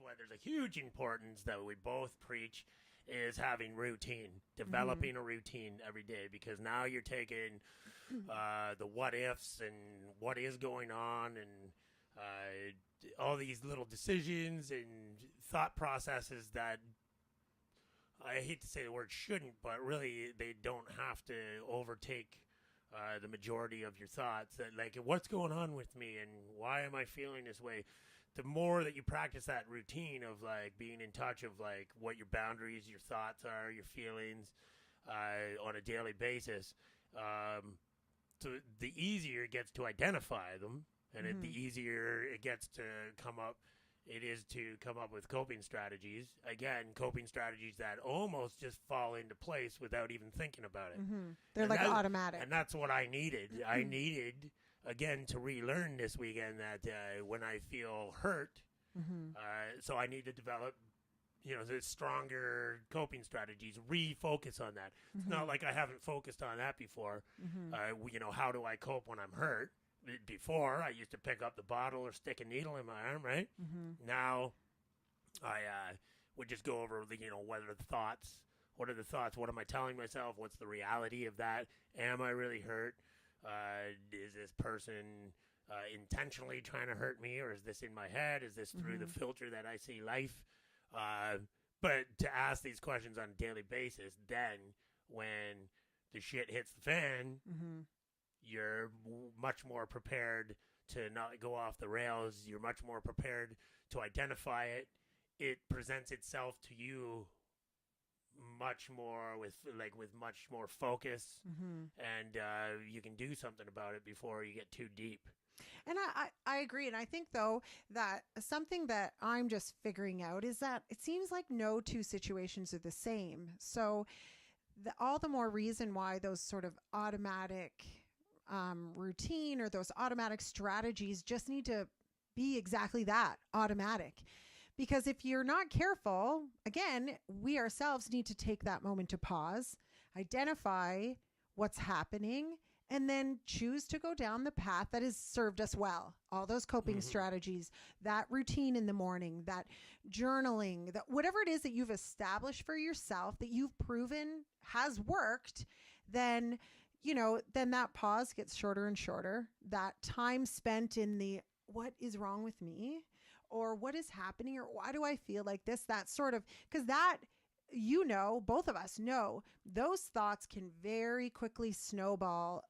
what there's a huge importance that we both preach is having routine, developing a routine every day, because now you're taking the what ifs and what is going on and all these little decisions and thought processes that I hate to say the word shouldn't, but really they don't have to overtake the majority of your thoughts. That, like, what's going on with me and why am I feeling this way? The more that you practice that routine of like being in touch of like what your boundaries, your thoughts are, your feelings on a daily basis, so the easier it gets to identify them, and the easier it gets to come up. It is to come up with coping strategies. Again, coping strategies that almost just fall into place without even thinking about it. They're like automatic. And that's what I needed. I needed, again, to relearn this weekend that when I feel hurt, so I need to develop, the stronger coping strategies, refocus on that. It's not like I haven't focused on that before. How do I cope when I'm hurt? Before, I used to pick up the bottle or stick a needle in my arm, right? Now, I would just go over, what are the thoughts? What are the thoughts? What am I telling myself? What's the reality of that? Am I really hurt? Is this person intentionally trying to hurt me, or is this in my head? Is this through the filter that I see life? But to ask these questions on a daily basis, then when the shit hits the fan, you're much more prepared to not go off the rails. You're much more prepared to identify it. It presents itself to you much more with much more focus, and you can do something about it before you get too deep. And I agree. And I think, though, that something that I'm just figuring out is that it seems like no two situations are the same. So all the more reason why those sort of automatic routine or those automatic strategies just need to be exactly that, automatic. Because if you're not careful, again, we ourselves need to take that moment to pause, identify what's happening, and then choose to go down the path that has served us well. All those coping strategies, that routine in the morning, that journaling, that whatever it is that you've established for yourself that you've proven has worked, then that pause gets shorter and shorter. That time spent in the what is wrong with me, or what is happening, or why do I feel like this, that sort of, because that, both of us know those thoughts can very quickly snowball,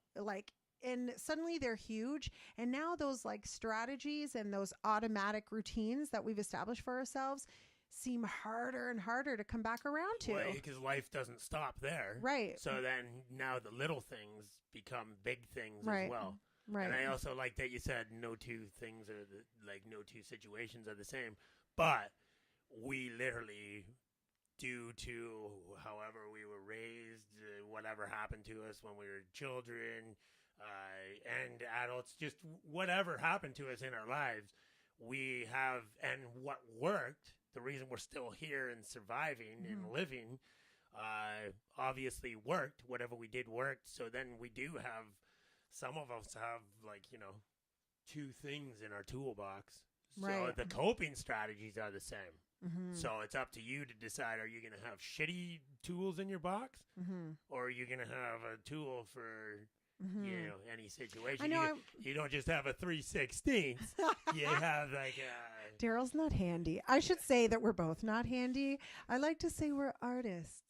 and suddenly they're huge. And now those strategies and those automatic routines that we've established for ourselves seem harder and harder to come back around to. Well, because life doesn't stop there. Right. So then now the little things become big things as well. Right. And I also like that you said no two things are no two situations are the same. But we literally, due to however we were raised, whatever happened to us when we were children and adults, just whatever happened to us in our lives, we have, and what worked, the reason we're still here and surviving and living, obviously worked. Whatever we did worked. So then we do have, some of us have two things in our toolbox. So the coping strategies are the same. So it's up to you to decide, are you going to have shitty tools in your box, or are you going to have a tool for any situation? You don't just have a 3/16. You have Daryl's not handy. I should say that we're both not handy. I like to say we're artists.